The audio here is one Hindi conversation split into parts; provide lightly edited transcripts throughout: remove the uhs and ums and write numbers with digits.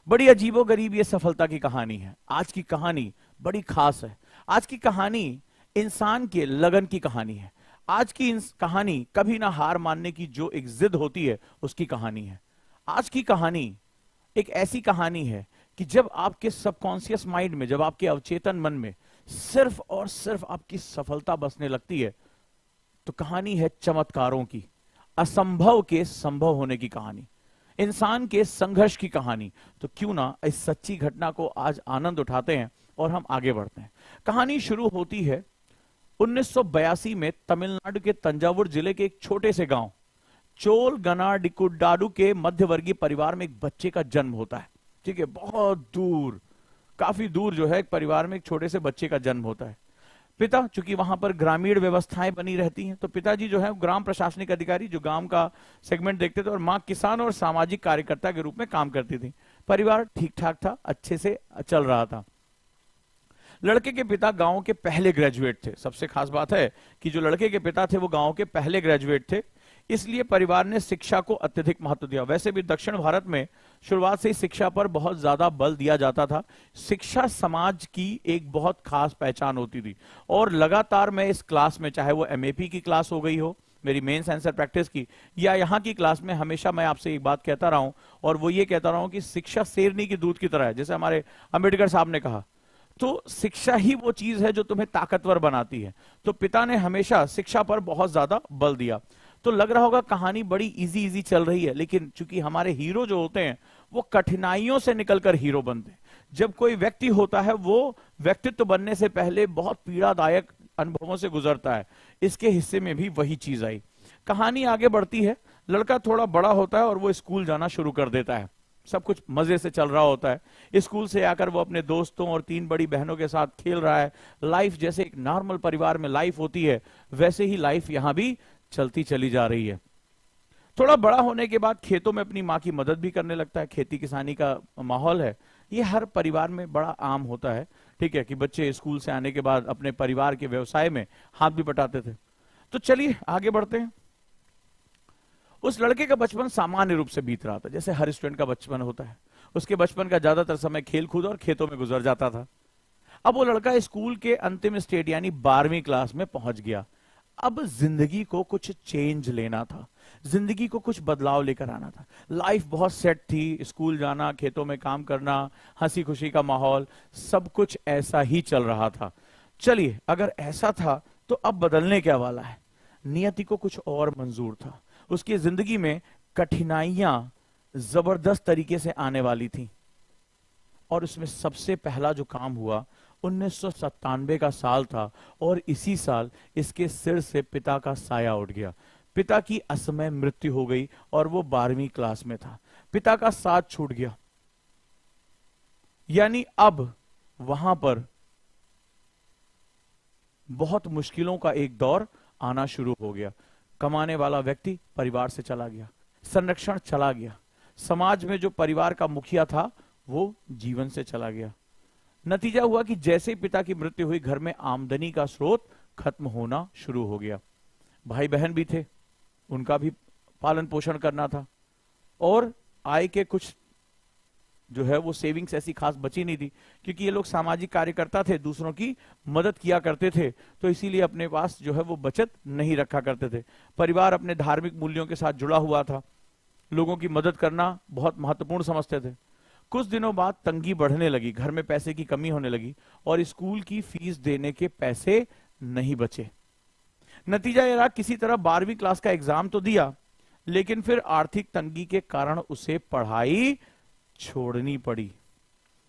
बड़ी अजीबोगरीब ये सफलता की कहानी है। आज की कहानी बड़ी खास है। आज की कहानी इंसान के लगन की कहानी है। आज की कहानी कभी ना हार मानने की जो एक जिद होती है उसकी कहानी है। आज की कहानी एक ऐसी कहानी है कि जब आपके सबकॉन्शियस माइंड में, जब आपके अवचेतन मन में सिर्फ और सिर्फ आपकी सफलता बसने लगती है, तो कहानी है चमत्कारों की, असंभव के संभव होने की कहानी, इंसान के संघर्ष की कहानी। तो क्यों ना इस सच्ची घटना को आज आनंद उठाते हैं और हम आगे बढ़ते हैं। कहानी शुरू होती है 1982 में तमिलनाडु के तंजावुर जिले के एक छोटे से गांव चोलगनाडिकुडाडू के मध्यवर्गीय परिवार में एक बच्चे का जन्म होता है। ठीक है, बहुत दूर, काफी दूर जो है एक परिवार में एक छोटे से बच्चे का जन्म होता है। पिता, चूंकि वहां पर ग्रामीण व्यवस्थाएं बनी रहती हैं, तो पिताजी जो है ग्राम प्रशासनिक अधिकारी, जो गांव का सेगमेंट देखते थे, और मां किसान और सामाजिक कार्यकर्ता के रूप में काम करती थी। परिवार ठीक ठाक था, अच्छे से चल रहा था। लड़के के पिता गांव के पहले ग्रेजुएट थे। सबसे खास बात है कि जो लड़के के पिता थे वो गांव के पहले ग्रेजुएट थे, इसलिए परिवार ने शिक्षा को अत्यधिक महत्व दिया। वैसे भी दक्षिण भारत में शुरुआत से ही शिक्षा पर बहुत ज्यादा बल दिया जाता था। शिक्षा समाज की एक बहुत खास पहचान होती थी। और लगातार मैं इस क्लास में, चाहे वो एमएपी की क्लास हो गई हो, मेरी मेंस आंसर प्रैक्टिस की, या यहाँ की क्लास में, हमेशा मैं आपसे एक बात कहता रहा हूं, और वो ये कहता रहा हूं कि शिक्षा शेरनी की दूध की तरह है। जैसे हमारे अंबेडकर साहब ने कहा, तो शिक्षा ही वो चीज है जो तुम्हें ताकतवर बनाती है। तो पिता ने हमेशा शिक्षा पर बहुत ज्यादा बल दिया। तो लग रहा होगा कहानी बड़ी इजी इजी चल रही है, लेकिन चूंकि हमारे हीरो जो होते हैं वो कठिनाइयों से निकलकर हीरो बनते हैं। जब कोई व्यक्ति होता है वो व्यक्तित्व बनने से पहले बहुत पीड़ादायक अनुभवों से गुजरता है। इसके हिस्से में भी वही चीज आई। कहानी आगे बढ़ती है। लड़का थोड़ा बड़ा होता है और वो स्कूल जाना शुरू कर देता है। सब कुछ मजे से चल रहा होता है। स्कूल से आकर वो अपने दोस्तों और 3 बड़ी बहनों के साथ खेल रहा है। लाइफ जैसे एक नॉर्मल परिवार में लाइफ होती है, वैसे ही लाइफ यहां भी चलती चली जा रही है। थोड़ा बड़ा होने के बाद खेतों में अपनी माँ की मदद भी करने लगता है। खेती किसानी का माहौल है, ये हर परिवार में बड़ा आम होता है। ठीक है, कि बच्चे स्कूल से आने के बाद अपने परिवार के व्यवसाय में हाथ भी बटाते थे। तो चलिए आगे बढ़ते हैं। उस लड़के का बचपन सामान्य रूप से बीत रहा था, जैसे हर स्टूडेंट का बचपन होता है। उसके बचपन का ज्यादातर समय खेल कूद और खेतों में गुजर जाता था। अब वो लड़का स्कूल के अंतिम स्टेज यानी 12वीं क्लास में पहुंच गया। अब जिंदगी को कुछ चेंज लेना था, जिंदगी को कुछ बदलाव लेकर आना था। लाइफ बहुत सेट थी, स्कूल जाना, खेतों में काम करना, हंसी खुशी का माहौल, सब कुछ ऐसा ही चल रहा था। चलिए, अगर ऐसा था तो अब बदलने क्या वाला है। नियति को कुछ और मंजूर था। उसकी जिंदगी में कठिनाइयां जबरदस्त तरीके से आने वाली थी। और उसमें सबसे पहला जो काम हुआ, 1997 का साल था, और इसी साल इसके सिर से पिता का साया उठ गया। पिता की असमय मृत्यु हो गई और वो 12वीं क्लास में था। पिता का साथ छूट गया, यानी अब वहां पर बहुत मुश्किलों का एक दौर आना शुरू हो गया। कमाने वाला व्यक्ति परिवार से चला गया, संरक्षण चला गया, समाज में जो परिवार का मुखिया था वो जीवन से चला गया। नतीजा हुआ कि जैसे ही पिता की मृत्यु हुई, घर में आमदनी का स्रोत खत्म होना शुरू हो गया। भाई बहन भी थे, उनका भी पालन पोषण करना था, और आय के कुछ जो है वो सेविंग्स ऐसी खास बची नहीं थी, क्योंकि ये लोग सामाजिक कार्यकर्ता थे, दूसरों की मदद किया करते थे, तो इसीलिए अपने पास जो है वो बचत नहीं रखा करते थे। परिवार अपने धार्मिक मूल्यों के साथ जुड़ा हुआ था, लोगों की मदद करना बहुत महत्वपूर्ण समझते थे। कुछ दिनों बाद तंगी बढ़ने लगी, घर में पैसे की कमी होने लगी, और स्कूल की फीस देने के पैसे नहीं बचे। नतीजा यह रहा, किसी तरह 12वीं क्लास का एग्जाम तो दिया, लेकिन फिर आर्थिक तंगी के कारण उसे पढ़ाई छोड़नी पड़ी।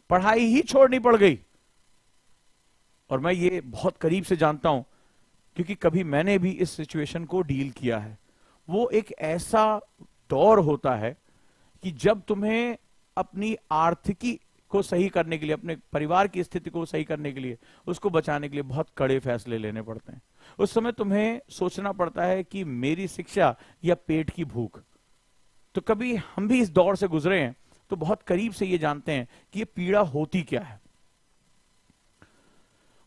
पढ़ाई ही छोड़नी पड़ गई। और मैं ये बहुत करीब से जानता हूं, क्योंकि कभी मैंने भी इस सिचुएशन को डील किया है। वो एक ऐसा दौर होता है कि जब तुम्हें अपनी आर्थिकी को सही करने के लिए, अपने परिवार की स्थिति को सही करने के लिए, उसको बचाने के लिए बहुत कड़े फैसले लेने पड़ते हैं। उस समय तुम्हें सोचना पड़ता है कि मेरी शिक्षा या पेट की भूख। तो कभी हम भी इस दौर से गुजरे हैं, तो बहुत करीब से ये जानते हैं कि ये पीड़ा होती क्या है।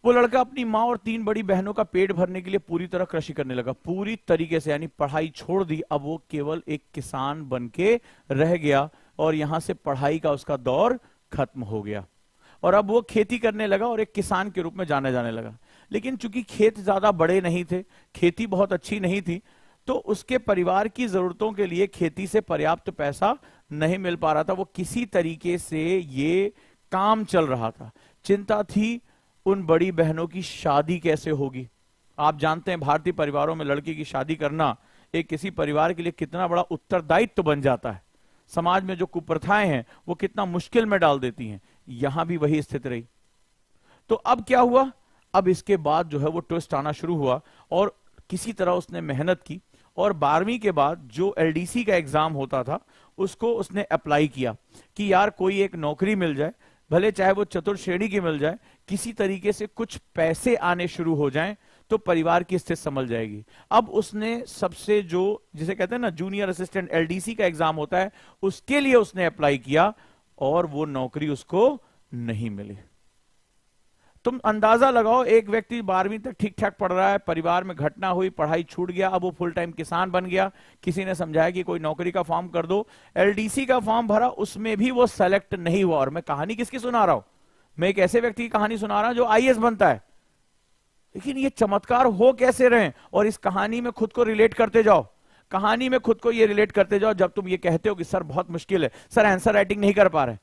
वो लड़का अपनी माँ और 3 बड़ी बहनों का पेट भरने के लिए पूरी तरह कृषि करने लगा, पूरी तरीके से, यानी पढ़ाई छोड़ दी। अब वो केवल एक किसान बन के रह गया। और यहां से पढ़ाई का उसका दौर खत्म हो गया और अब वो खेती करने लगा और एक किसान के रूप में जाने जाने लगा। लेकिन चूंकि खेत ज्यादा बड़े नहीं थे, खेती बहुत अच्छी नहीं थी, तो उसके परिवार की जरूरतों के लिए खेती से पर्याप्त पैसा नहीं मिल पा रहा था। वो किसी तरीके से ये काम चल रहा था। चिंता थी उन बड़ी बहनों की शादी कैसे होगी। आप जानते हैं भारतीय परिवारों में लड़की की शादी करना एक किसी परिवार के लिए कितना बड़ा उत्तरदायित्व बन जाता है। समाज में जो कुप्रथाएं हैं वो कितना मुश्किल में डाल देती हैं। यहां भी वही स्थिति रही। तो अब क्या हुआ, अब इसके बाद जो है वो ट्विस्ट आना शुरू हुआ और किसी तरह उसने मेहनत की और 12वीं के बाद जो एलडीसी का एग्जाम होता था उसको उसने अप्लाई किया कि यार कोई एक नौकरी मिल जाए, भले चाहे वो चतुर्थ श्रेणी की मिल जाए, किसी तरीके से कुछ पैसे आने शुरू हो जाएं तो परिवार की स्थिति संभल जाएगी। अब उसने सबसे जो जिसे कहते हैं ना जूनियर असिस्टेंट एलडीसी का एग्जाम होता है उसके लिए उसने अप्लाई किया और वो नौकरी उसको नहीं मिली। तुम अंदाजा लगाओ, एक व्यक्ति 12वीं तक ठीक ठाक पढ़ रहा है, परिवार में घटना हुई, पढ़ाई छूट गया, अब वो फुल टाइम किसान बन गया, किसी ने समझाया कि कोई नौकरी का फॉर्म कर दो, एलडीसी का फॉर्म भरा, उसमें भी वो सेलेक्ट नहीं हुआ। और मैं कहानी किसकी सुना रहा हूं, मैं एक ऐसे व्यक्ति की कहानी सुना रहा हूं जो आईएएस बनता है। लेकिन ये चमत्कार हो कैसे रहे, और इस कहानी में खुद को रिलेट करते जाओ, कहानी में खुद को ये रिलेट करते जाओ। जब तुम ये कहते हो कि सर बहुत मुश्किल है, सर आंसर राइटिंग नहीं कर पा रहे,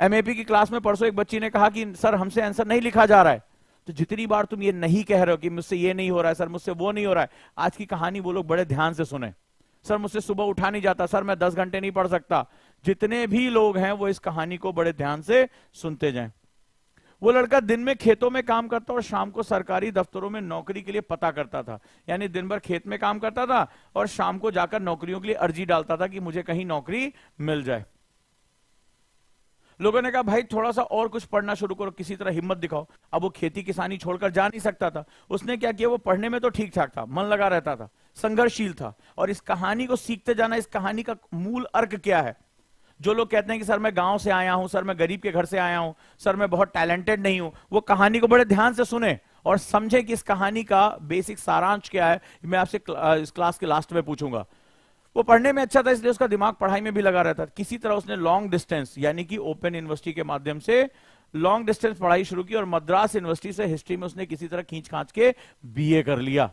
एमएपी की क्लास में परसों एक बच्ची ने कहा कि सर हमसे आंसर नहीं लिखा जा रहा है, तो जितनी बार तुम ये नहीं कह रहे हो कि मुझसे ये नहीं हो रहा है, सर मुझसे वो नहीं हो रहा है, आज की कहानी वो लोग बड़े ध्यान से सुने। सर मुझसे सुबह उठा नहीं जाता, सर मैं 10 घंटे नहीं पढ़ सकता, जितने भी लोग हैं वो इस कहानी को बड़े ध्यान से सुनते जाएं। वो लड़का दिन में खेतों में काम करता और शाम को सरकारी दफ्तरों में नौकरी के लिए पता करता था। यानी दिन भर खेत में काम करता था और शाम को जाकर नौकरियों के लिए अर्जी डालता था कि मुझे कहीं नौकरी मिल जाए। लोगों ने कहा भाई थोड़ा सा और कुछ पढ़ना शुरू करो, किसी तरह हिम्मत दिखाओ। अब वो खेती किसानी छोड़कर जा नहीं सकता था। उसने क्या किया, वो पढ़ने में तो ठीक ठाक था, मन लगा रहता था, संघर्षशील था। और इस कहानी को सीखते जाना, इस कहानी का मूल अर्क क्या है। जो लोग कहते हैं कि सर मैं गांव से आया हूं, सर मैं गरीब के घर से आया हूं, सर मैं बहुत टैलेंटेड नहीं हूं, वो कहानी को बड़े ध्यान से सुने और समझे कि इस कहानी का बेसिक सारांश क्या है। मैं आपसे इस क्लास के लास्ट में पूछूंगा। वो पढ़ने में अच्छा था इसलिए उसका दिमाग पढ़ाई में भी लगा रहता था। किसी तरह उसने लॉन्ग डिस्टेंस यानी कि ओपन यूनिवर्सिटी के माध्यम से लॉन्ग डिस्टेंस पढ़ाई शुरू की और मद्रास यूनिवर्सिटी से हिस्ट्री में उसने किसी तरह खींच खांच के बीए कर लिया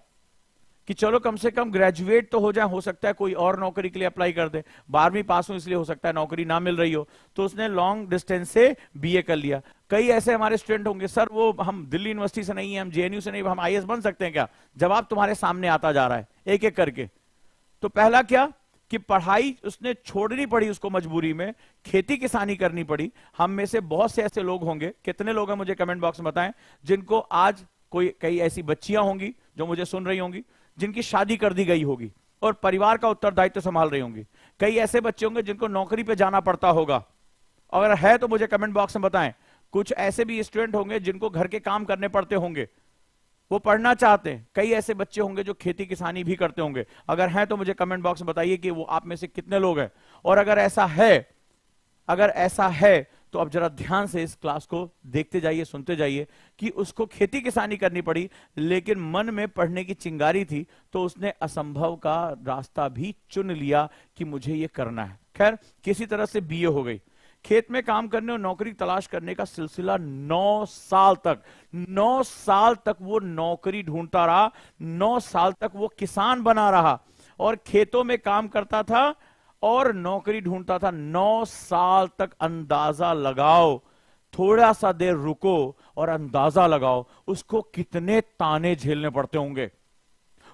कि चलो कम से कम ग्रेजुएट तो हो जाए, हो सकता है कोई और नौकरी के लिए अप्लाई कर दे। 12वीं पास हूं इसलिए हो सकता है नौकरी ना मिल रही हो, तो उसने लॉन्ग डिस्टेंस से बीए कर लिया। कई ऐसे हमारे स्टूडेंट होंगे, सर वो हम दिल्ली यूनिवर्सिटी से नहीं है, हम जेएनयू से नहीं, हम आईएएस बन सकते हैं क्या? जवाब तुम्हारे सामने आता जा रहा है एक एक करके। तो पहला क्या कि पढ़ाई उसने छोड़नी पड़ी, उसको मजबूरी में खेती किसानी करनी पड़ी। हम में से बहुत से ऐसे लोग होंगे, कितने लोग हैं मुझे कमेंट बॉक्स में बताएं, जिनको आज कई ऐसी बच्चियां होंगी जो मुझे सुन रही होंगी, जिनकी शादी कर दी गई होगी और परिवार का उत्तरदायित्व संभाल रही होंगी। कई ऐसे बच्चे होंगे जिनको नौकरी पे जाना पड़ता होगा, अगर है तो मुझे कमेंट बॉक्स में बताएं। कुछ ऐसे भी स्टूडेंट होंगे जिनको घर के काम करने पड़ते होंगे, वो पढ़ना चाहते हैं। कई ऐसे बच्चे होंगे जो खेती किसानी भी करते होंगे, अगर हैं तो मुझे कमेंट बॉक्स में बताइए कि वो आप में से कितने लोग हैं। और अगर ऐसा है तो अब जरा ध्यान से इस क्लास को देखते जाइए, सुनते जाइए कि उसको खेती किसानी करनी पड़ी, लेकिन मन में पढ़ने की चिंगारी थी, तो उसने असंभव का रास्ता भी चुन लिया कि मुझे ये करना है। खैर किसी तरह से बीए हो गई। खेत में काम करने और नौकरी तलाश करने का सिलसिला 9 साल तक वो नौकरी ढूंढता रहा। 9 साल तक वो किसान बना रहा और खेतों में काम करता था और नौकरी ढूंढता था। 9 साल तक। अंदाजा लगाओ, थोड़ा सा देर रुको और अंदाजा लगाओ उसको कितने ताने झेलने पड़ते होंगे,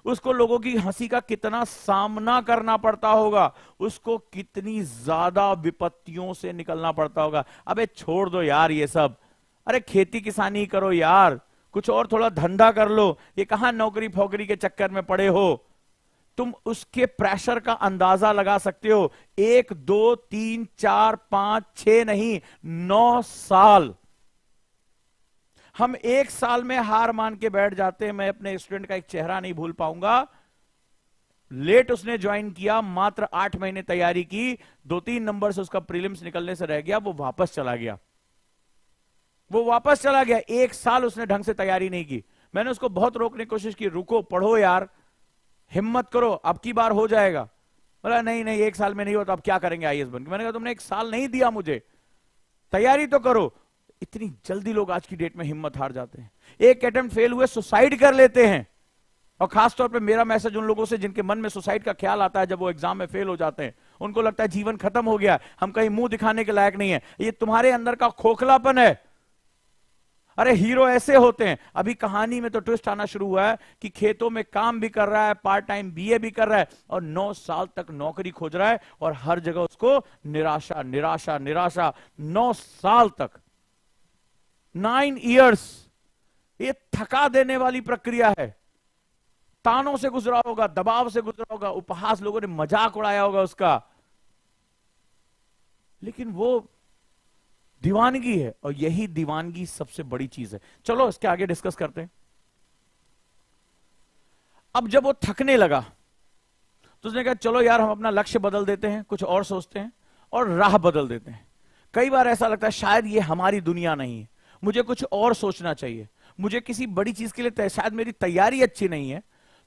उसको लोगों की हंसी का कितना सामना करना पड़ता होगा, उसको कितनी ज्यादा विपत्तियों से निकलना पड़ता होगा। अबे छोड़ दो यार ये सब, अरे खेती किसानी करो यार, कुछ और थोड़ा धंधा कर लो, ये कहां नौकरी फोकरी के चक्कर में पड़े हो। तुम उसके प्रेशर का अंदाजा लगा सकते हो। 1 2 3 4 5 6 नहीं, 9 साल। हम 1 साल में हार मान के बैठ जाते हैं। मैं अपने स्टूडेंट का एक चेहरा नहीं भूल पाऊंगा। लेट उसने ज्वाइन किया, मात्र 8 महीने तैयारी की, 2-3 नंबर से उसका प्रीलिम्स निकलने से रह गया, वो वापस चला गया। 1 साल उसने ढंग से तैयारी नहीं की। मैंने उसको बहुत रोकने की कोशिश की, रुको, पढ़ो यार, हिम्मत करो, अब की बार हो जाएगा। बोला नहीं नहीं 1 साल में नहीं होता, अब क्या करेंगे आईएएस बन के। मैंने कहा तुमने 1 साल नहीं दिया मुझे, तैयारी तो करो। इतनी जल्दी लोग आज की डेट में हिम्मत हार जाते हैं, एक अटेम्प्ट फेल हुए सुसाइड कर लेते हैं। और खासतौर पे मेरा मैसेज उन लोगों से जिनके मन में सुसाइड का ख्याल आता है जब वो एग्जाम में फेल हो जाते हैं, उनको लगता है जीवन खत्म हो गया, हम कहीं मुंह दिखाने के लायक नहीं है। ये तुम्हारे अंदर का खोखलापन है। अरे हीरो ऐसे होते हैं। अभी कहानी में तो ट्विस्ट आना शुरू हुआ है कि खेतों में काम भी कर रहा है, पार्ट टाइम बीए भी कर रहा है, और 9 साल तक नौकरी खोज रहा है, और हर जगह उसको निराशा निराशा निराशा। 9 साल तक, 9 इयर्स, ये थका देने वाली प्रक्रिया है। तानों से गुजरा होगा, दबाव से गुजरा होगा, उपहास, लोगों ने मजाक उड़ाया होगा उसका, लेकिन वो दीवानगी है, और यही दीवानगी सबसे बड़ी चीज है। चलो इसके आगे डिस्कस करते हैं। अब जब वो थकने लगा तो उसने कहा चलो यार हम अपना लक्ष्य बदल देते हैं, कुछ और सोचते हैं और राह बदल देते हैं। कई बार ऐसा लगता है शायद ये हमारी दुनिया नहीं है, मुझे कुछ और सोचना चाहिए, मुझे किसी बड़ी चीज के लिए शायद मेरी तैयारी अच्छी नहीं है,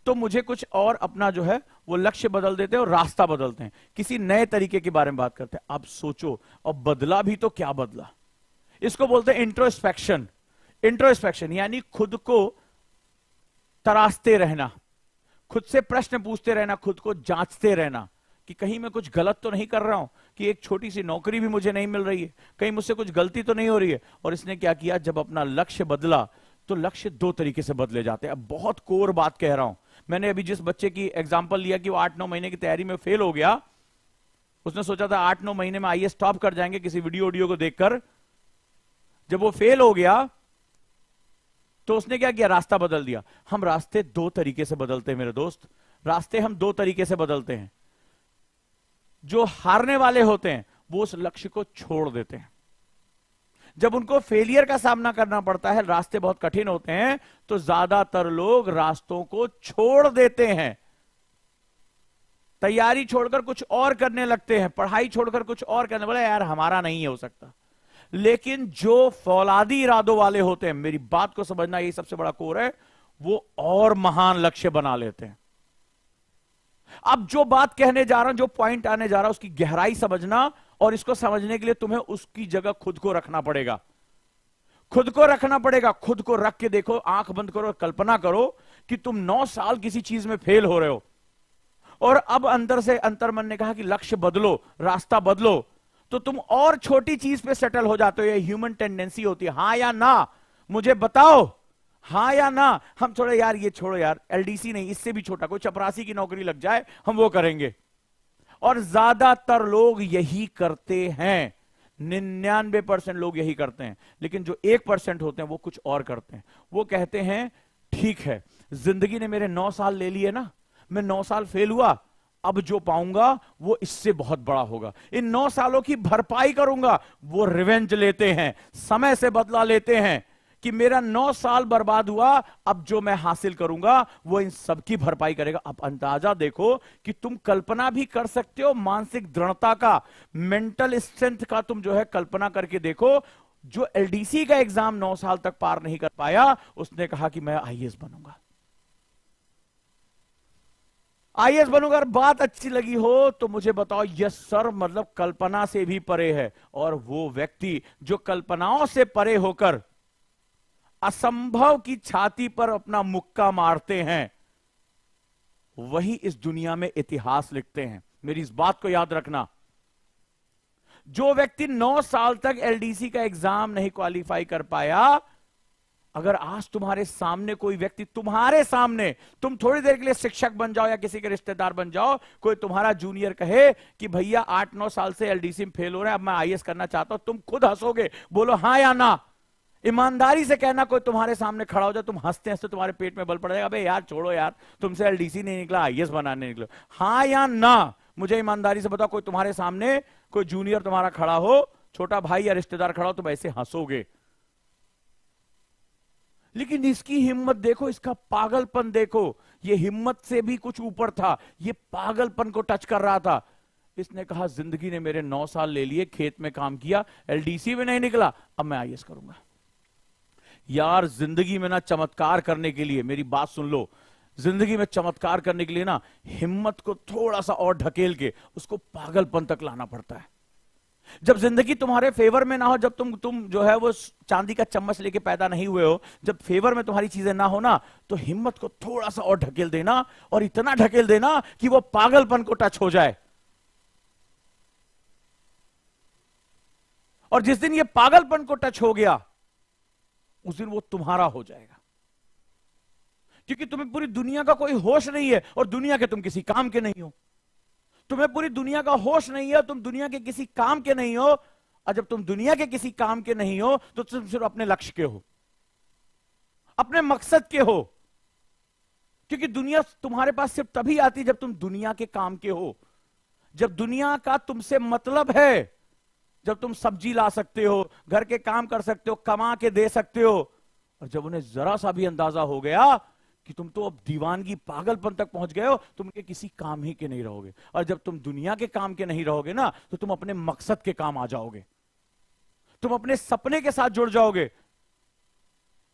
तो मुझे कुछ और अपना जो है वो लक्ष्य बदल देते हैं और रास्ता बदलते हैं, किसी नए तरीके के बारे में बात करते हैं। अब सोचो, और बदला भी तो क्या बदला, इसको बोलते हैं इंट्रोस्पेक्शन। इंट्रोस्पेक्शन यानी खुद को तराशते रहना, खुद से प्रश्न पूछते रहना, खुद को जांचते रहना कि कहीं मैं कुछ गलत तो नहीं कर रहा हूं, कि एक छोटी सी नौकरी भी मुझे नहीं मिल रही है, कहीं मुझसे कुछ गलती तो नहीं हो रही है। और इसने क्या किया, जब अपना लक्ष्य बदला तो लक्ष्य 2 तरीके से बदले जाते हैं। अब बहुत कोर बात कह रहा हूं। मैंने अभी जिस बच्चे की एग्जांपल लिया कि वो 8-9 महीने की तैयारी में फेल हो गया, उसने सोचा था 8-9 महीने में आईएएस टॉप कर जाएंगे किसी वीडियो को देखकर। जब वो फेल हो गया तो उसने क्या किया, रास्ता बदल दिया। हम रास्ते 2 तरीके से बदलते हैं मेरे दोस्त, रास्ते हम 2 तरीके से बदलते हैं। जो हारने वाले होते हैं वो उस लक्ष्य को छोड़ देते हैं। जब उनको फेलियर का सामना करना पड़ता है, रास्ते बहुत कठिन होते हैं, तो ज्यादातर लोग रास्तों को छोड़ देते हैं, तैयारी छोड़कर कुछ और करने लगते हैं, पढ़ाई छोड़कर कुछ और करने, बोले यार हमारा नहीं हो सकता। लेकिन जो फौलादी इरादों वाले होते हैं, मेरी बात को समझना, ये सबसे बड़ा कोर है, वो और महान लक्ष्य बना लेते हैं। अब जो बात कहने जा रहा हूं, जो पॉइंट आने जा रहा हूं, उसकी गहराई समझना, और इसको समझने के लिए तुम्हें उसकी जगह खुद को रखना पड़ेगा। खुद को रखना पड़ेगा। खुद को रख के देखो, आंख बंद करो, कल्पना करो कि तुम 9 साल किसी चीज में फेल हो रहे हो, और अब अंदर से अंतर्मन ने कहा कि लक्ष्य बदलो, रास्ता बदलो, तो तुम और छोटी चीज पे सेटल हो जाते हो। ये ह्यूमन टेंडेंसी होती है, हां या ना, मुझे बताओ, हां या ना। हम थोड़े यार ये छोड़ो यार, एलडीसी नहीं, इससे भी छोटा कोई चपरासी की नौकरी लग जाए, हम वो करेंगे। और ज्यादातर लोग यही करते हैं, 99% लोग यही करते हैं। लेकिन जो 1% होते हैं वो कुछ और करते हैं। वो कहते हैं ठीक है, जिंदगी ने मेरे 9 साल ले लिए ना, मैं 9 साल फेल हुआ, अब जो पाऊंगा वो इससे बहुत बड़ा होगा, इन 9 सालों की भरपाई करूंगा। वो रिवेंज लेते हैं, समय से बदला लेते हैं कि मेरा 9 साल बर्बाद हुआ, अब जो मैं हासिल करूंगा वो इन सब की भरपाई करेगा। अब अंदाजा देखो कि तुम कल्पना भी कर सकते हो मानसिक दृढ़ता का, मेंटल स्ट्रेंथ का। तुम जो है कल्पना करके देखो, जो एलडीसी का एग्जाम 9 साल तक पार नहीं कर पाया, उसने कहा कि मैं आईएएस बनूंगा, आईएएस बनूंगा। बात अच्छी लगी हो तो मुझे बताओ, यस सर, मतलब कल्पना से भी परे है। और वो व्यक्ति जो कल्पनाओं से परे होकर असंभव की छाती पर अपना मुक्का मारते हैं, वही इस दुनिया में इतिहास लिखते हैं। मेरी इस बात को याद रखना। जो व्यक्ति 9 साल तक एलडीसी का एग्जाम नहीं क्वालिफाई कर पाया, अगर आज तुम्हारे सामने कोई व्यक्ति, तुम्हारे सामने, तुम थोड़ी देर के लिए शिक्षक बन जाओ या किसी के रिश्तेदार बन जाओ, कोई तुम्हारा जूनियर कहे कि भैया 8-9 साल से एलडीसी में फेल हो रहे हैं, अब मैं आईएएस करना चाहता हूं, तुम खुद हंसोगे, बोलो हां या ना। ईमानदारी से कहना, कोई तुम्हारे सामने खड़ा हो जाए, तुम हंसते हंसते तुम्हारे पेट में बल पड़ जाएगा, अबे यार छोड़ो यार, तुमसे एलडीसी नहीं निकला, आईएएस बनाने निकलो। हां या ना, मुझे ईमानदारी से बताओ, कोई तुम्हारे सामने कोई जूनियर तुम्हारा खड़ा हो, छोटा भाई या रिश्तेदार खड़ा हो, तुम ऐसे हंसोगे। लेकिन इसकी हिम्मत देखो, इसका पागलपन देखो, ये हिम्मत से भी कुछ ऊपर था, ये पागलपन को टच कर रहा था। इसने कहा जिंदगी ने मेरे 9 साल ले लिए, खेत में काम किया, एलडीसी में नहीं निकला, अब मैं आईएएस करूंगा। यार जिंदगी में ना चमत्कार करने के लिए, मेरी बात सुन लो, जिंदगी में चमत्कार करने के लिए ना हिम्मत को थोड़ा सा और ढकेल के उसको पागलपन तक लाना पड़ता है। जब जिंदगी तुम्हारे फेवर में ना हो, जब तुम जो है वो चांदी का चम्मच लेके पैदा नहीं हुए हो, जब फेवर में तुम्हारी चीजें ना हो ना, तो हिम्मत को थोड़ा सा और ढकेल देना, और इतना ढकेल देना कि वो पागलपन को टच हो जाए। और जिस दिन ये पागलपन को टच हो गया, उस दिन वो तुम्हारा हो जाएगा, क्योंकि तुम्हें पूरी दुनिया का कोई होश नहीं है और दुनिया के तुम किसी काम के नहीं हो। तुम्हें पूरी दुनिया का होश नहीं है, तुम दुनिया के किसी काम के नहीं हो। और जब तुम दुनिया के किसी काम के नहीं हो तो तुम सिर्फ अपने लक्ष्य के हो, अपने मकसद के हो। क्योंकि दुनिया तुम्हारे पास सिर्फ तभी आती जब तुम दुनिया के काम के हो, जब दुनिया का तुमसे मतलब है, जब तुम सब्जी ला सकते हो, घर के काम कर सकते हो, कमा के दे सकते हो। और जब उन्हें जरा सा भी अंदाजा हो गया कि तुम तो अब दीवानगी पागलपन तक पहुंच गए हो, तुम उनके किसी काम ही के नहीं रहोगे। और जब तुम दुनिया के काम के नहीं रहोगे ना, तो तुम अपने मकसद के काम आ जाओगे, तुम अपने सपने के साथ जुड़ जाओगे।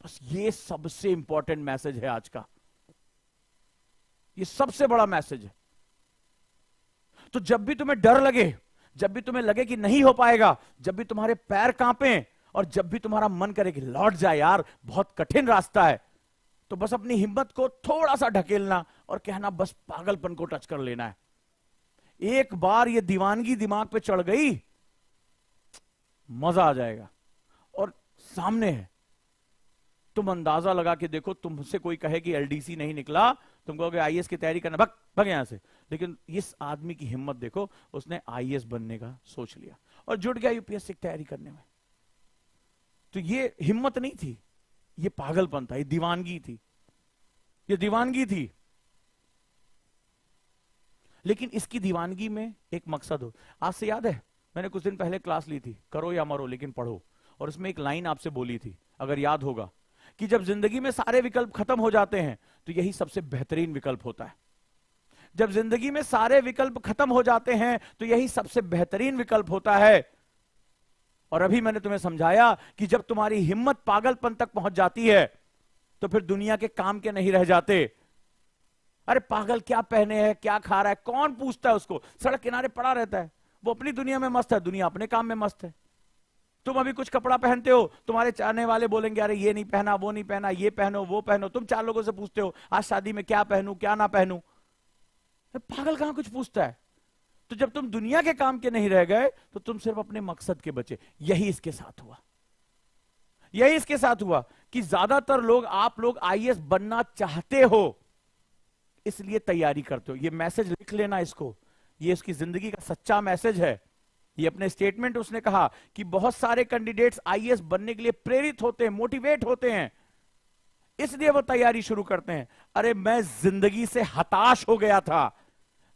बस ये सबसे इंपॉर्टेंट मैसेज है आज का, ये सबसे बड़ा मैसेज है। तो जब भी तुम्हें डर लगे, जब भी तुम्हें लगे कि नहीं हो पाएगा, जब भी तुम्हारे पैर कांपे और जब भी तुम्हारा मन करे कि लौट जाए यार, बहुत कठिन रास्ता है, तो बस अपनी हिम्मत को थोड़ा सा ढकेलना और कहना बस पागलपन को टच कर लेना है। एक बार ये दीवानगी दिमाग पे चढ़ गई, मजा आ जाएगा। और सामने है, तुम अंदाजा लगा के देखो, तुमसे कोई कहे कि एलडीसी नहीं निकला, तुम कहोगे आईएएस की तैयारी करना, भग भग यहां से। लेकिन इस आदमी की हिम्मत देखो, उसने आईएएस बनने का सोच लिया और जुट गया यूपीएससी की तैयारी करने में। तो ये हिम्मत नहीं थी, ये पागलपन था, ये दीवानगी थी, ये दीवानगी थी। लेकिन इसकी दीवानगी में एक मकसद हो। आज से याद है, मैंने कुछ दिन पहले क्लास ली थी, करो या मरो लेकिन पढ़ो, और उसमें एक लाइन आपसे बोली थी, अगर याद होगा, कि जब जिंदगी में सारे विकल्प खत्म हो जाते हैं तो यही सबसे बेहतरीन विकल्प होता है। जब जिंदगी में सारे विकल्प खत्म हो जाते हैं तो यही सबसे बेहतरीन विकल्प होता है। और अभी मैंने तुम्हें समझाया कि जब तुम्हारी हिम्मत पागलपन तक पहुंच जाती है तो फिर दुनिया के काम के नहीं रह जाते। अरे पागल क्या पहने हैं, क्या खा रहा है, कौन पूछता है उसको, सड़क किनारे पड़ा रहता है, वो अपनी दुनिया में मस्त है, दुनिया अपने काम में मस्त है। तुम अभी कुछ कपड़ा पहनते हो, तुम्हारे चाहने वाले बोलेंगे अरे ये नहीं पहना, वो नहीं पहना, ये पहनो, वो पहनो। तुम 4 लोगों से पूछते हो आज शादी में क्या पहनूं, क्या ना पहनूं। पागल कहां कुछ पूछता है। तो जब तुम दुनिया के काम के नहीं रह गए तो तुम सिर्फ अपने मकसद के बचे। यही इसके साथ हुआ, यही इसके साथ हुआ कि ज्यादातर लोग, आप लोग आईएएस बनना चाहते हो, इसलिए तैयारी करते हो। ये मैसेज लिख लेना इसको, ये उसकी जिंदगी का सच्चा मैसेज है। ये अपने स्टेटमेंट उसने कहा कि बहुत सारे कैंडिडेट्स आईएएस बनने के लिए प्रेरित होते हैं, मोटिवेट होते हैं, इसलिए वो तैयारी शुरू करते हैं। अरे मैं जिंदगी से हताश हो गया था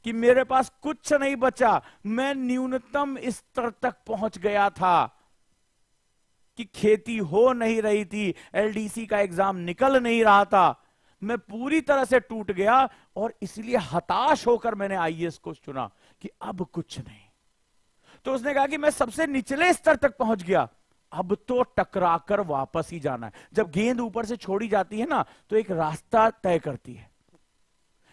कि मेरे पास कुछ नहीं बचा, मैं न्यूनतम स्तर तक पहुंच गया था कि खेती हो नहीं रही थी, एलडीसी का एग्जाम निकल नहीं रहा था, मैं पूरी तरह से टूट गया और इसलिए हताश होकर मैंने आईएएस को चुना कि अब कुछ नहीं। तो उसने कहा कि मैं सबसे निचले स्तर तक पहुंच गया, अब तो टकराकर वापस ही जाना है। जब गेंद ऊपर से छोड़ी जाती है ना तो एक रास्ता तय करती है,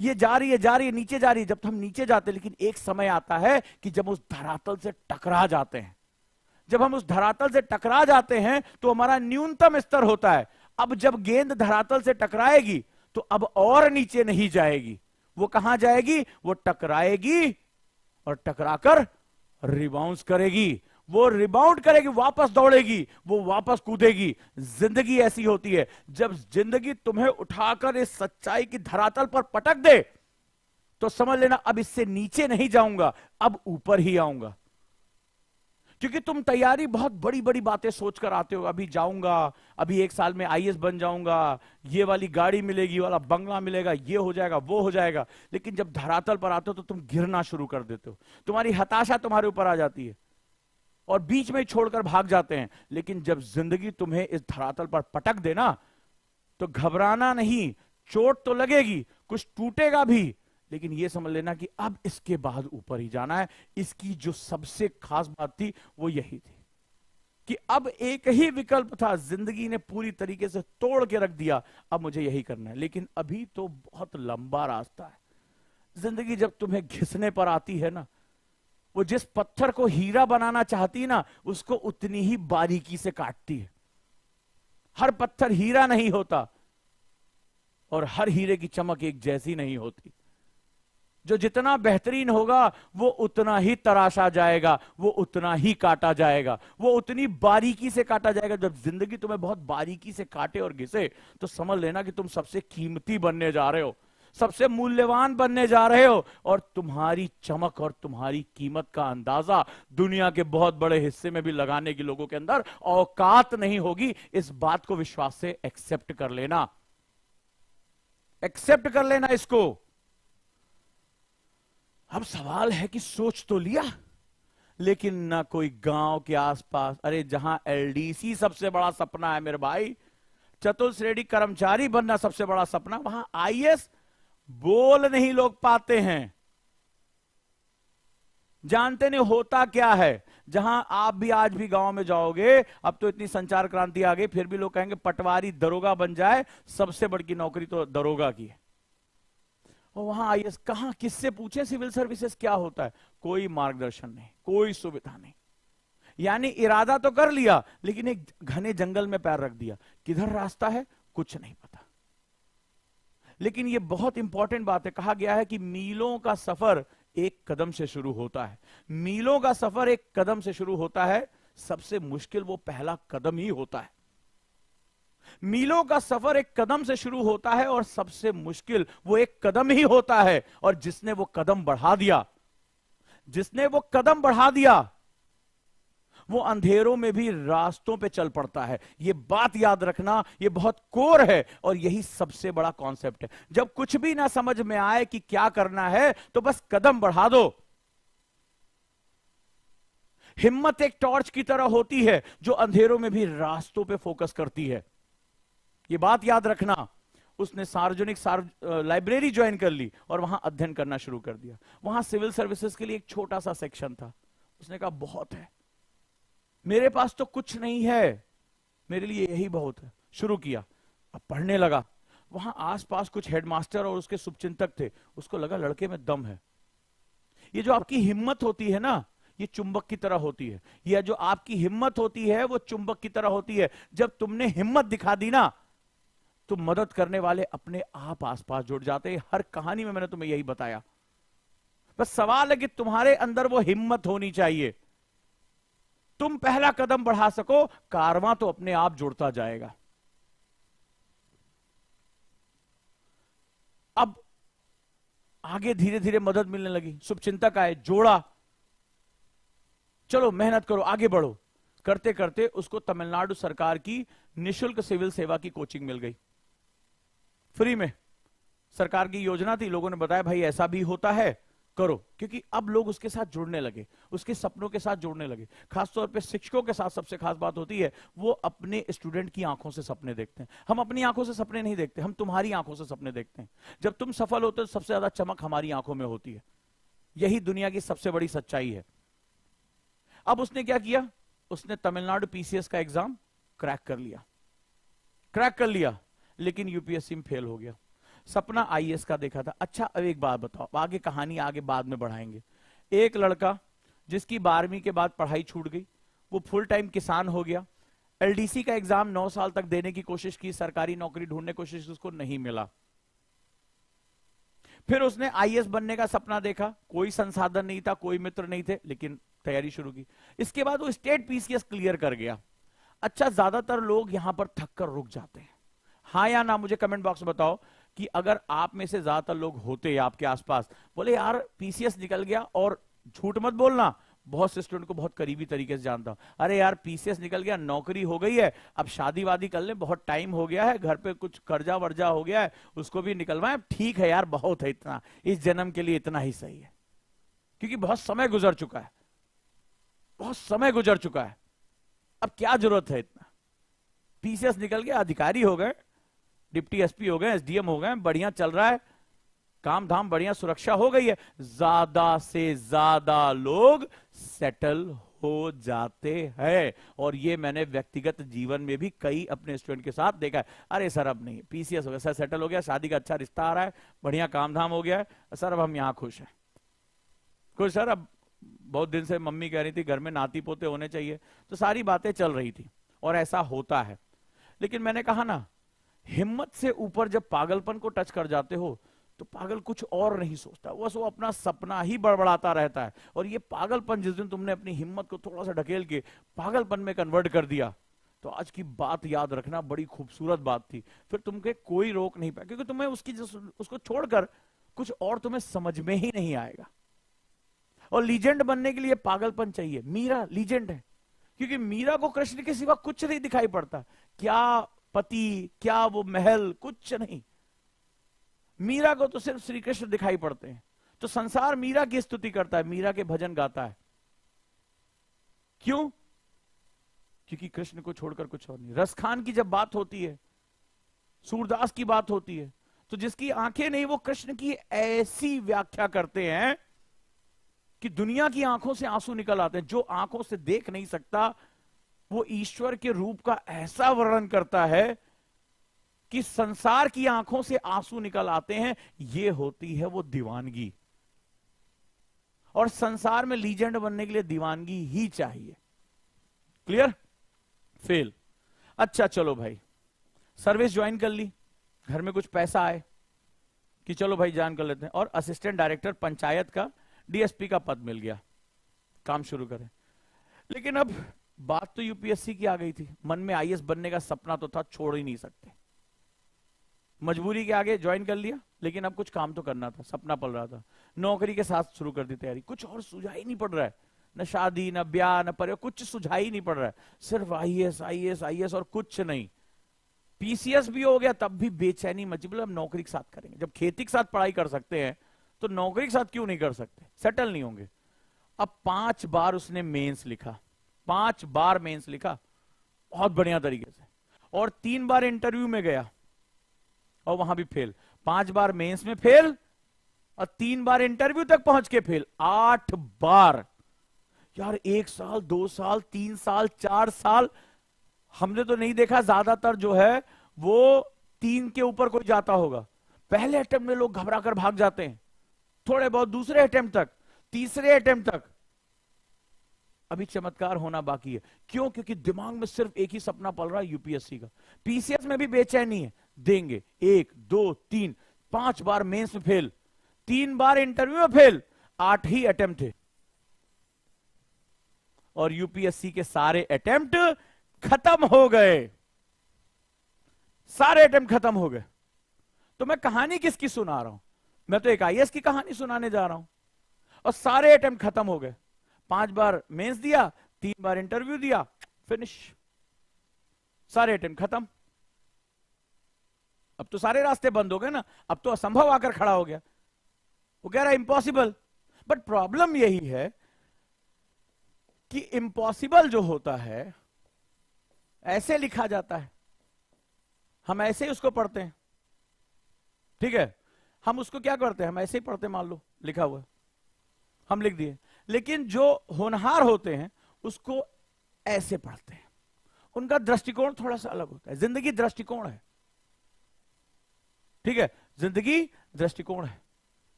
ये जा रही है, जा रही है, नीचे जा रही है। जब हम नीचे जाते हैं, लेकिन एक समय आता है कि जब उस धरातल से टकरा जाते हैं, जब हम उस धरातल से टकरा जाते हैं तो हमारा न्यूनतम स्तर होता है। अब जब गेंद धरातल से टकराएगी तो अब और नीचे नहीं जाएगी, वो कहां जाएगी, वो टकराएगी और टकराकर रिबाउंस करेगी, वो रिबाउंड करेगी, वापस दौड़ेगी, वो वापस कूदेगी। जिंदगी ऐसी होती है, जब जिंदगी तुम्हें उठाकर इस सच्चाई की धरातल पर पटक दे तो समझ लेना अब इससे नीचे नहीं जाऊंगा, अब ऊपर ही आऊंगा। क्योंकि तुम तैयारी बहुत बड़ी बड़ी बातें सोचकर आते हो, अभी जाऊंगा, अभी 1 साल में आईएएस बन जाऊंगा, ये वाली गाड़ी मिलेगी, वाला बंगला मिलेगा, ये हो जाएगा, वो हो जाएगा। लेकिन जब धरातल पर आते हो तो तुम गिरना शुरू कर देते हो, तुम्हारी हताशा तुम्हारे ऊपर आ जाती है और बीच में छोड़कर भाग जाते हैं। लेकिन जब जिंदगी तुम्हें इस धरातल पर पटक देना तो घबराना नहीं, चोट तो लगेगी, कुछ टूटेगा भी, लेकिन यह समझ लेना कि अब इसके बाद ऊपर ही जाना है। इसकी जो सबसे खास बात थी वो यही थी। कि अब एक ही विकल्प था, जिंदगी ने पूरी तरीके से तोड़ के रख दिया, अब मुझे यही करना है। लेकिन अभी तो बहुत लंबा रास्ता है। जिंदगी जब तुम्हें घिसने पर आती है ना, वो जिस पत्थर को हीरा बनाना चाहती है ना, उसको उतनी ही बारीकी से काटती है। हर पत्थर हीरा नहीं होता और हर हीरे की चमक एक जैसी नहीं होती। जो जितना बेहतरीन होगा वो उतना ही तराशा जाएगा, वो उतना ही काटा जाएगा, वो उतनी बारीकी से काटा जाएगा। जब जिंदगी तुम्हें बहुत बारीकी से काटे और घिसे तो समझ लेना कि तुम सबसे कीमती बनने जा रहे हो, सबसे मूल्यवान बनने जा रहे हो, और तुम्हारी चमक और तुम्हारी कीमत का अंदाजा दुनिया के बहुत बड़े हिस्से में भी लगाने के लोगों के अंदर औकात नहीं होगी। इस बात को विश्वास से एक्सेप्ट कर लेना, एक्सेप्ट कर लेना इसको। अब सवाल है कि सोच तो लिया, लेकिन ना कोई गांव के आसपास, अरे जहां एलडीसी सबसे बड़ा सपना है मेरे भाई, चतुर्श्रेणी कर्मचारी बनना सबसे बड़ा सपना, वहां आईएएस बोल नहीं लोग पाते हैं, जानते नहीं होता क्या है। जहां आप भी आज भी गांव में जाओगे, अब तो इतनी संचार क्रांति आ गई, फिर भी लोग कहेंगे पटवारी दरोगा बन जाए, सबसे बड़ी नौकरी तो दरोगा की है। और वहां आईएएस कहां, किससे पूछे सिविल सर्विसेज क्या होता है? कोई मार्गदर्शन नहीं, कोई सुविधा नहीं। यानी इरादा तो कर लिया, लेकिन एक घने जंगल में पैर रख दिया, किधर रास्ता है कुछ नहीं पता। लेकिन यह बहुत इंपॉर्टेंट बात है, कहा गया है कि मीलों का सफर एक कदम से शुरू होता है। मीलों का सफर एक कदम से शुरू होता है, सबसे मुश्किल वो पहला कदम ही होता है। मीलों का सफर एक कदम से शुरू होता है और सबसे मुश्किल वो एक कदम ही होता है। और जिसने वो कदम बढ़ा दिया, जिसने वो कदम बढ़ा दिया, वो अंधेरों में भी रास्तों पे चल पड़ता है। ये बात याद रखना, ये बहुत कोर है और यही सबसे बड़ा कॉन्सेप्ट है। जब कुछ भी ना समझ में आए कि क्या करना है, तो बस कदम बढ़ा दो। हिम्मत एक टॉर्च की तरह होती है जो अंधेरों में भी रास्तों पे फोकस करती है। ये बात याद रखना। उसने सार्वजनिक लाइब्रेरी ज्वाइन कर ली और वहां अध्ययन करना शुरू कर दिया। वहां सिविल सर्विसेज के लिए एक छोटा सा सेक्शन था। उसने कहा बहुत है, मेरे पास तो कुछ नहीं है, मेरे लिए यही बहुत है। शुरू किया, अब पढ़ने लगा। वहां आसपास कुछ हेडमास्टर और उसके शुभचिंतक थे। उसको लगा लड़के में दम है। ये जो आपकी हिम्मत होती है ना, ये चुंबक की तरह होती है। ये जो आपकी हिम्मत होती है वो चुंबक की तरह होती है। जब तुमने हिम्मत दिखा दी ना, तो मदद करने वाले अपने आप आसपास जुड़ जाते हैं। हर कहानी में मैंने तुम्हें यही बताया। बस सवाल है कि तुम्हारे अंदर वो हिम्मत होनी चाहिए। तुम पहला कदम बढ़ा सको, कारवां तो अपने आप जुड़ता जाएगा। अब आगे धीरे धीरे मदद मिलने लगी। शुभचिंतक आए, जोड़ा, चलो मेहनत करो, आगे बढ़ो। करते करते उसको तमिलनाडु सरकार की निशुल्क सिविल सेवा की कोचिंग मिल गई, फ्री में। सरकार की योजना थी, लोगों ने बताया भाई ऐसा भी होता है, करो। क्योंकि अब लोग उसके साथ जुड़ने लगे, उसके सपनों के साथ जुड़ने लगे। खासतौर पे शिक्षकों के साथ सबसे खास बात होती है, वो अपने स्टूडेंट की आंखों से सपने देखते हैं। हम अपनी आंखों से सपने नहीं देखते, हम तुम्हारी आंखों से सपने देखते हैं। जब तुम सफल होते हो, सबसे ज्यादा चमक हमारी आंखों में होती है। यही दुनिया की सबसे बड़ी सच्चाई है। अब उसने क्या किया, उसने तमिलनाडु पीसीएस का एग्जाम क्रैक कर लिया। क्रैक कर लिया, लेकिन यूपीएससी में फेल हो गया। सपना आईएएस का देखा था। अच्छा अब एक बात बताओ, आगे कहानी आगे बाद में बढ़ाएंगे। एक लड़का जिसकी 12वीं के बाद पढ़ाई छूट गई, वो फुल टाइम किसान हो गया। एलडीसी का एग्जाम 9 साल तक देने की कोशिश की, सरकारी नौकरी ढूंढने की कोशिश, उसको नहीं मिला। फिर उसने आईएएस बनने का सपना देखा, कोई संसाधन नहीं था, कोई मित्र नहीं थे, लेकिन तैयारी शुरू की। इसके बाद वो स्टेट पीसीएस क्लियर कर गया। अच्छा, ज्यादातर लोग यहां पर थक कर रुक जाते हैं। हाँ या ना मुझे कमेंट बॉक्स में बताओ कि अगर आप में से ज्यादातर लोग होते आपके आसपास, बोले यार पीसीएस निकल गया, और झूठ मत बोलना, बहुत से स्टूडेंट को बहुत करीबी तरीके से जानता हूं, अरे यार पीसीएस निकल गया, नौकरी हो गई है, अब शादी वादी कर ले, बहुत टाइम हो गया है, घर पे कुछ कर्जा वर्जा हो गया है, उसको भी निकलवाएं, ठीक है यार बहुत है, इतना इस जन्म के लिए इतना ही सही है। क्योंकि बहुत समय गुजर चुका है, बहुत समय गुजर चुका है, अब क्या जरूरत है इतना। पीसीएस निकल गया, अधिकारी हो गए, डिप्टी एसपी हो गए, एसडीएम हो गए, बढ़िया चल रहा है, काम धाम बढ़िया, सुरक्षा हो गई है। ज्यादा से ज्यादा लोग सेटल हो जाते हैं। और ये मैंने व्यक्तिगत जीवन में भी कई अपने स्टूडेंट के साथ देखा है। अरे सर अब नहीं, पीसीएस हो गया सर, सेटल हो गया, शादी का अच्छा रिश्ता आ रहा है, बढ़िया काम धाम हो गया है सर, अब हम यहाँ खुश हैं। खुश सर, अब बहुत दिन से मम्मी कह रही थी घर में नाती पोते होने चाहिए, तो सारी बातें चल रही थी और ऐसा होता है। लेकिन मैंने कहा ना, हिम्मत से ऊपर जब पागलपन को टच कर जाते हो तो पागल कुछ और नहीं सोचता, बस वो अपना सपना ही बड़बड़ाता रहता है। और ये पागलपन जिस दिन तुमने अपनी हिम्मत को थोड़ा सा ढकेल के पागलपन में कन्वर्ट कर दिया, तो आज की बात याद रखना, बड़ी खूबसूरत बात थी, फिर तुमके कोई रोक नहीं पाया, क्योंकि तुम्हें उसको छोड़कर कुछ और तुम्हें समझ में ही नहीं आएगा। और लीजेंड बनने के लिए पागलपन चाहिए। मीरा लीजेंड है क्योंकि मीरा को कृष्ण के सिवा कुछ नहीं दिखाई पड़ता, क्या पति, क्या वो महल, कुछ नहीं। मीरा को तो सिर्फ श्री कृष्ण दिखाई पड़ते हैं, तो संसार मीरा की स्तुति करता है, मीरा के भजन गाता है। क्यों? क्योंकि कृष्ण को छोड़कर कुछ और नहीं। रसखान की जब बात होती है, सूरदास की बात होती है, तो जिसकी आंखें नहीं वो कृष्ण की ऐसी व्याख्या करते हैं कि दुनिया की आंखों से आंसू निकल आते हैं। जो आंखों से देख नहीं सकता वो ईश्वर के रूप का ऐसा वर्णन करता है कि संसार की आंखों से आंसू निकल आते हैं। ये होती है वो दीवानगी, और संसार में लीजेंड बनने के लिए दीवानगी ही चाहिए। क्लियर? फेल। अच्छा चलो भाई, सर्विस ज्वाइन कर ली, घर में कुछ पैसा आए कि चलो भाई ज्वाइन कर लेते हैं, और असिस्टेंट डायरेक्टर पंचायत का, डीएसपी का पद मिल गया, काम शुरू करें। लेकिन अब बात तो यूपीएससी की आ गई थी, मन में आईएएस बनने का सपना तो था, छोड़ ही नहीं सकते, मजबूरी के आगे ज्वाइन कर लिया। लेकिन अब कुछ काम तो करना था, सपना पल रहा था, नौकरी के साथ शुरू कर दी तैयारी। कुछ और सुझा ही नहीं पड़ रहा है, न शादी, न ब्याह, न परिवार, कुछ सुझा ही नहीं पड़ रहा है, सिर्फ आईएएस आईएएस आईएएस और कुछ नहीं। पीसीएस भी हो गया तब भी बेचैनी मची, बोले अब नौकरी के साथ करेंगे। जब खेती के साथ पढ़ाई कर सकते हैं तो नौकरी के साथ क्यों नहीं कर सकते, सेटल नहीं होंगे। अब 5 बार उसने मेंस लिखा, 5 बार मेंस लिखा बहुत बढ़िया तरीके से, और 3 बार इंटरव्यू में गया और वहां भी फेल। 5 बार मेंस में फेल और 3 बार इंटरव्यू तक पहुंच के फेल। 8 बार यार, 1 साल 2 साल 3 साल 4 साल हमने तो नहीं देखा, ज्यादातर जो है वो 3 के ऊपर कोई जाता होगा। पहले अटेम्प्ट में लोग घबरा कर भाग जाते हैं, थोड़े बहुत दूसरे अटेम्प्ट तक, तीसरे अटेम्प्ट तक। अभी चमत्कार होना बाकी है। क्यों? क्योंकि दिमाग में सिर्फ एक ही सपना पल रहा है, यूपीएससी का। पीसीएस में भी बेचैनी है, देंगे 1 2 3, 5 बार मेंस में फेल, 3 बार इंटरव्यू में फेल, 8 ही अटेम्प्ट थे, और यूपीएससी के सारे अटेम्प्ट खत्म हो गए, सारे अटेम्प्ट खत्म हो गए। तो मैं कहानी किसकी सुना रहा हूं? मैं तो एक आईएएस की कहानी सुनाने जा रहा हूं, और सारे अटेम्प्ट खत्म हो गए। 5 बार मेंस दिया, 3 बार इंटरव्यू दिया, फिनिश, सारे अटेम्प्ट खत्म। अब तो सारे रास्ते बंद हो गए ना, अब तो असंभव आकर खड़ा हो गया। वो कह रहा है इम्पॉसिबल। बट प्रॉब्लम यही है कि इम्पॉसिबल जो होता है ऐसे लिखा जाता है, हम ऐसे ही उसको पढ़ते हैं, ठीक है। हम उसको क्या करते हैं, हम ऐसे ही पढ़ते हैं, मान लो लिखा हुआ है, हम लिख दिए। लेकिन जो होनहार होते हैं उसको ऐसे पढ़ते हैं, उनका दृष्टिकोण थोड़ा सा अलग होता है। जिंदगी दृष्टिकोण है, ठीक है, जिंदगी दृष्टिकोण है।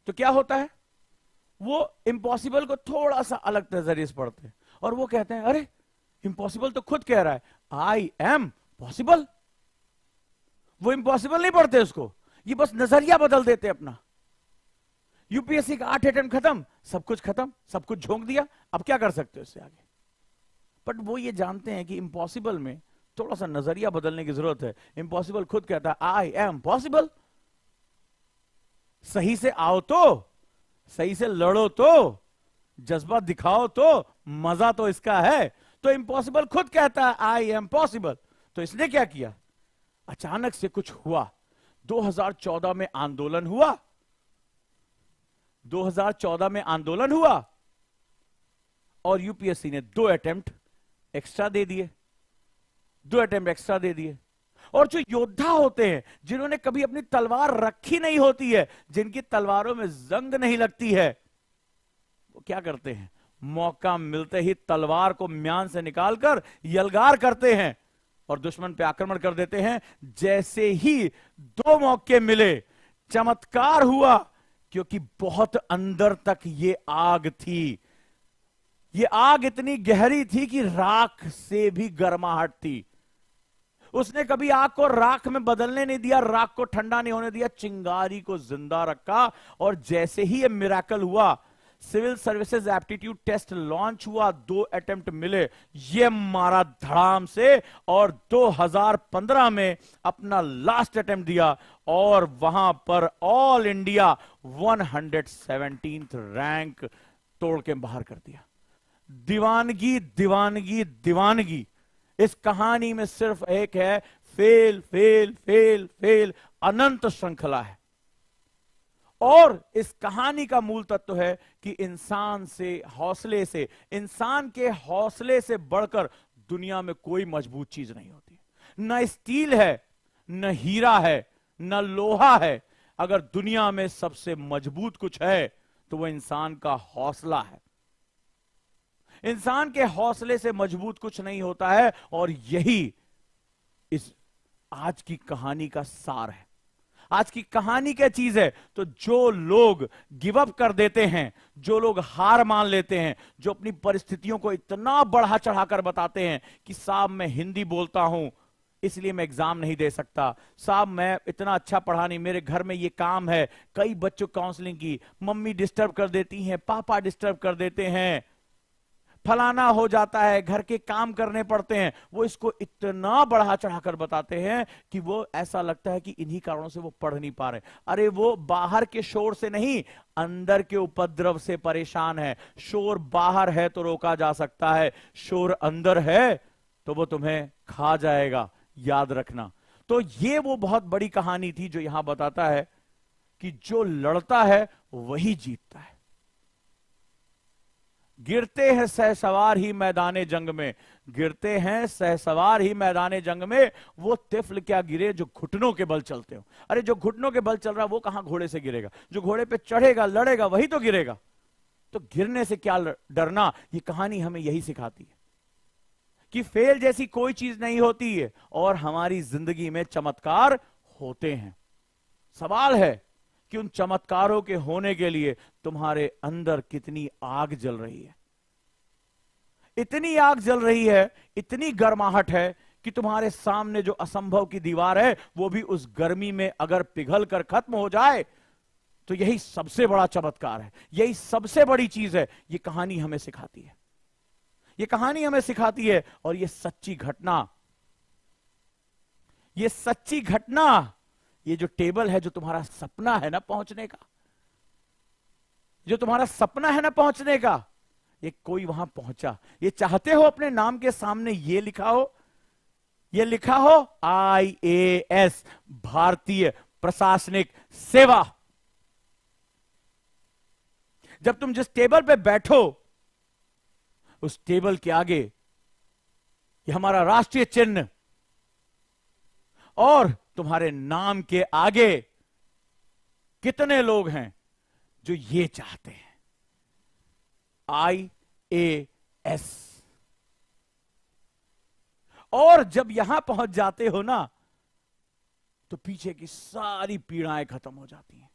तो क्या होता है, वो इम्पॉसिबल को थोड़ा सा अलग नजरिए से पढ़ते हैं, और वो कहते हैं अरे इम्पॉसिबल तो खुद कह रहा है आई एम पॉसिबल। वो इम्पॉसिबल नहीं पढ़ते उसको, ये बस नजरिया बदल देते अपना। यूपीएससी का 8 अटेम्प्ट खत्म, सब कुछ खत्म, सब कुछ झोंक दिया, अब क्या कर सकते हो इससे आगे। बट वो ये जानते हैं कि इम्पॉसिबल में थोड़ा सा नजरिया बदलने की जरूरत है। इम्पॉसिबल खुद कहता है आई एम पॉसिबल। सही से आओ तो, सही से लड़ो तो, जज्बा दिखाओ तो, मजा तो इसका है। तो इम्पॉसिबल खुद कहता है आई एम पॉसिबल। तो इसने क्या किया, अचानक से कुछ हुआ। 2014 में आंदोलन हुआ, 2014 में आंदोलन हुआ, और यूपीएससी ने 2 अटेम्प्ट एक्स्ट्रा दे दिए, 2 अटेम्प्ट एक्स्ट्रा दे दिए। और जो योद्धा होते हैं, जिन्होंने कभी अपनी तलवार रखी नहीं होती है, जिनकी तलवारों में जंग नहीं लगती है, वो क्या करते हैं, मौका मिलते ही तलवार को म्यान से निकालकर यलगार करते हैं और दुश्मन पे आक्रमण कर देते हैं। जैसे ही दो मौके मिले, चमत्कार हुआ, क्योंकि बहुत अंदर तक ये आग थी। ये आग इतनी गहरी थी कि राख से भी गर्माहट थी। उसने कभी आग को राख में बदलने नहीं दिया, राख को ठंडा नहीं होने दिया, चिंगारी को जिंदा रखा। और जैसे ही ये मिरेकल हुआ, civil services aptitude test launch हुआ, 2 अटेम्प्ट मिले, ये मारा धड़ाम से, और 2015 में अपना लास्ट अटेम्प्ट दिया और वहां पर ऑल इंडिया 117th रैंक तोड़ के बाहर कर दिया। दीवानगी दीवानगी दीवानगी। इस कहानी में सिर्फ एक है, फेल फेल फेल फेल, अनंत श्रृंखला है। और इस कहानी का मूल तत्व है कि इंसान के हौसले से बढ़कर दुनिया में कोई मजबूत चीज नहीं होती। न स्टील है, न हीरा है, न लोहा है। अगर दुनिया में सबसे मजबूत कुछ है तो वह इंसान का हौसला है। इंसान के हौसले से मजबूत कुछ नहीं होता है, और यही इस आज की कहानी का सार है। आज की कहानी क्या चीज है? तो जो लोग गिव अप कर देते हैं, जो लोग हार मान लेते हैं, जो अपनी परिस्थितियों को इतना बढ़ा चढ़ाकर बताते हैं कि साहब मैं हिंदी बोलता हूं इसलिए मैं एग्जाम नहीं दे सकता, साहब मैं इतना अच्छा पढ़ा नहीं, मेरे घर में ये काम है, कई बच्चों काउंसलिंग की, मम्मी डिस्टर्ब कर देती हैं, पापा डिस्टर्ब कर देते हैं, फलाना हो जाता है, घर के काम करने पड़ते हैं। वो इसको इतना बढ़ा चढ़ाकर बताते हैं कि वो ऐसा लगता है कि इन्हीं कारणों से वो पढ़ नहीं पा रहे। अरे वो बाहर के शोर से नहीं, अंदर के उपद्रव से परेशान है। शोर बाहर है तो रोका जा सकता है, शोर अंदर है तो वो तुम्हें खा जाएगा, याद रखना। तो ये वो बहुत बड़ी कहानी थी जो यहां बताता है कि जो लड़ता है वही जीतता है। गिरते हैं सहसवार ही मैदाने जंग में, गिरते हैं सहसवार ही मैदाने जंग में, वो तिफल क्या गिरे जो घुटनों के बल चलते हो। अरे जो घुटनों के बल चल रहा है वो कहां घोड़े से गिरेगा? जो घोड़े पे चढ़ेगा लड़ेगा वही तो गिरेगा। तो गिरने से क्या डरना? ये कहानी हमें यही सिखाती है कि फेल जैसी कोई चीज नहीं होती है और हमारी जिंदगी में चमत्कार होते हैं। सवाल है कि उन चमत्कारों के होने के लिए तुम्हारे अंदर कितनी आग जल रही है। इतनी आग जल रही है, इतनी गर्माहट है कि तुम्हारे सामने जो असंभव की दीवार है वो भी उस गर्मी में अगर पिघल कर खत्म हो जाए तो यही सबसे बड़ा चमत्कार है, यही सबसे बड़ी चीज है। ये कहानी हमें सिखाती है, ये कहानी हमें सिखाती है। और ये सच्ची घटना, ये सच्ची घटना, ये जो टेबल है, जो तुम्हारा सपना है ना पहुंचने का, जो तुम्हारा सपना है ना पहुंचने का, ये कोई वहां पहुंचा। ये चाहते हो अपने नाम के सामने ये लिखा हो, ये लिखा हो IAS, भारतीय प्रशासनिक सेवा। जब तुम जिस टेबल पे बैठो उस टेबल के आगे ये हमारा राष्ट्रीय चिन्ह, और तुम्हारे नाम के आगे कितने लोग हैं जो ये चाहते हैं, IAS। और जब यहां पहुंच जाते हो ना तो पीछे की सारी पीड़ाएं खत्म हो जाती हैं।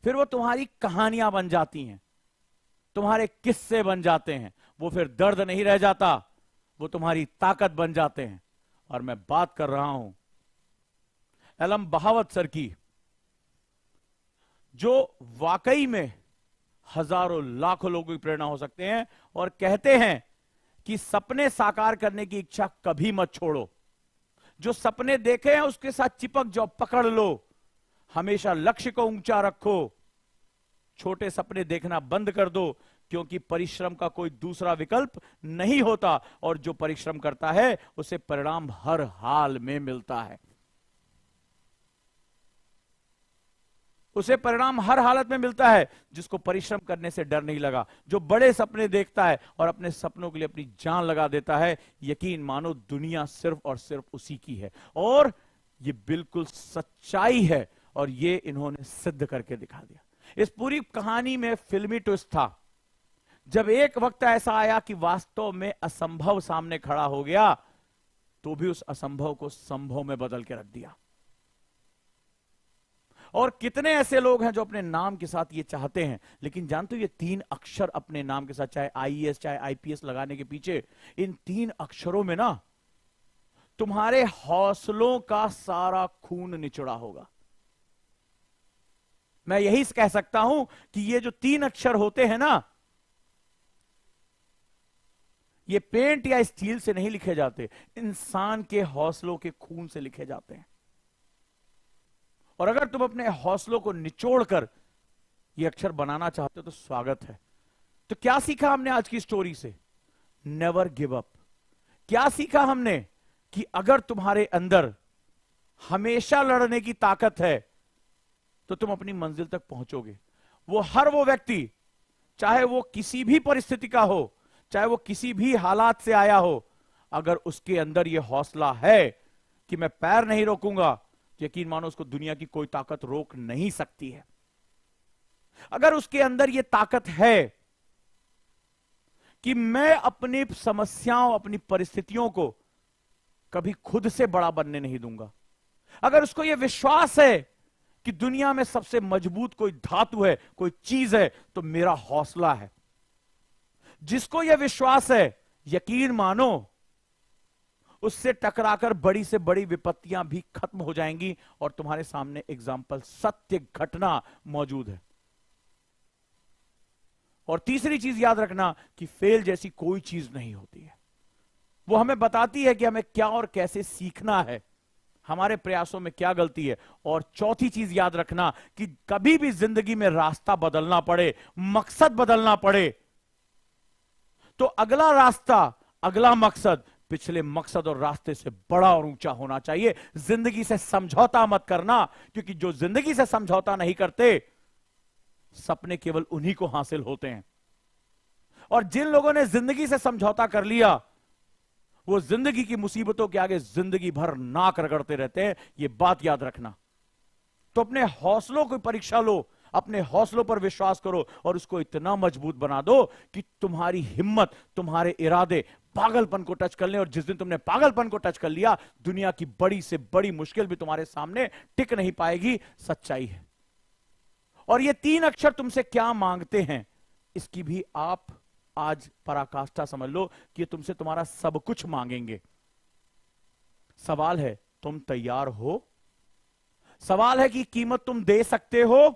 फिर वो तुम्हारी कहानियां बन जाती हैं, तुम्हारे किस्से बन जाते हैं। वो फिर दर्द नहीं रह जाता, वो तुम्हारी ताकत बन जाते हैं। और मैं बात कर रहा हूं एलम बहावत सर की, जो वाकई में हजारों लाखों लोगों की प्रेरणा हो सकते हैं और कहते हैं कि सपने साकार करने की इच्छा कभी मत छोड़ो। जो सपने देखे हैं उसके साथ चिपक जाओ, पकड़ लो, हमेशा लक्ष्य को ऊंचा रखो, छोटे सपने देखना बंद कर दो, क्योंकि परिश्रम का कोई दूसरा विकल्प नहीं होता। और जो परिश्रम करता है उसे परिणाम हर हाल में मिलता है, उसे परिणाम हर हालत में मिलता है। जिसको परिश्रम करने से डर नहीं लगा, जो बड़े सपने देखता है और अपने सपनों के लिए अपनी जान लगा देता है, यकीन मानो दुनिया सिर्फ और सिर्फ उसी की है। और ये बिल्कुल सच्चाई है और ये इन्होंने सिद्ध करके दिखा दिया। इस पूरी कहानी में फिल्मी ट्विस्ट था। जब एक वक्त ऐसा आया कि वास्तव में असंभव सामने खड़ा हो गया, तो भी उस असंभव को संभव में बदल के रख दिया। और कितने ऐसे लोग हैं जो अपने नाम के साथ ये चाहते हैं, लेकिन जानते हो ये 3 अक्षर अपने नाम के साथ, चाहे आईएएस चाहे आईपीएस लगाने के पीछे, इन 3 अक्षरों में ना तुम्हारे हौसलों का सारा खून निचोड़ा होगा। मैं यही कह सकता हूं कि ये जो 3 अक्षर होते हैं ना, ये पेंट या स्टील से नहीं लिखे जाते, इंसान के हौसलों के खून से लिखे जाते हैं। और अगर तुम अपने हौसलों को निचोड़कर ये अक्षर बनाना चाहते हो तो स्वागत है। तो क्या सीखा हमने आज की स्टोरी से? Never give up. क्या सीखा हमने? कि अगर तुम्हारे अंदर हमेशा लड़ने की ताकत है तो तुम अपनी मंजिल तक पहुंचोगे। वो व्यक्ति, चाहे वो किसी भी परिस्थिति का हो, चाहे वो किसी भी हालात से आया हो, अगर उसके अंदर यह हौसला है कि मैं पैर नहीं रोकूंगा, यकीन मानो उसको दुनिया की कोई ताकत रोक नहीं सकती है। अगर उसके अंदर यह ताकत है कि मैं अपनी समस्याओं, अपनी परिस्थितियों को कभी खुद से बड़ा बनने नहीं दूंगा, अगर उसको यह विश्वास है कि दुनिया में सबसे मजबूत कोई धातु है, कोई चीज है, तो मेरा हौसला है, जिसको यह विश्वास है, यकीन मानो उससे टकराकर बड़ी से बड़ी विपत्तियां भी खत्म हो जाएंगी और तुम्हारे सामने एग्जाम्पल, सत्य घटना मौजूद है। और तीसरी चीज याद रखना कि फेल जैसी कोई चीज नहीं होती है। वो हमें बताती है कि हमें क्या और कैसे सीखना है, हमारे प्रयासों में क्या गलती है। और चौथी चीज याद रखना कि कभी भी जिंदगी में रास्ता बदलना पड़े, मकसद बदलना पड़े, तो अगला रास्ता, अगला मकसद पिछले मकसद और रास्ते से बड़ा और ऊंचा होना चाहिए। जिंदगी से समझौता मत करना, क्योंकि जो जिंदगी से समझौता नहीं करते, सपने केवल उन्हीं को हासिल होते हैं। और जिन लोगों ने जिंदगी से समझौता कर लिया, वो जिंदगी की मुसीबतों के आगे जिंदगी भर नाक रगड़ते रहते हैं। ये बात याद रखना। तो अपने हौसलों की परीक्षा लो, अपने हौसलों पर विश्वास करो और उसको इतना मजबूत बना दो कि तुम्हारी हिम्मत, तुम्हारे इरादे पागलपन को टच कर लें। और जिस दिन तुमने पागलपन को टच कर लिया, दुनिया की बड़ी से बड़ी मुश्किल भी तुम्हारे सामने टिक नहीं पाएगी। सच्चाई है। और ये 3 अक्षर तुमसे क्या मांगते हैं, इसकी भी आप आज पराकाष्ठा समझ लो कि तुमसे तुम्हारा सब कुछ मांगेंगे। सवाल है, तुम तैयार हो? सवाल है कि कीमत तुम दे सकते हो?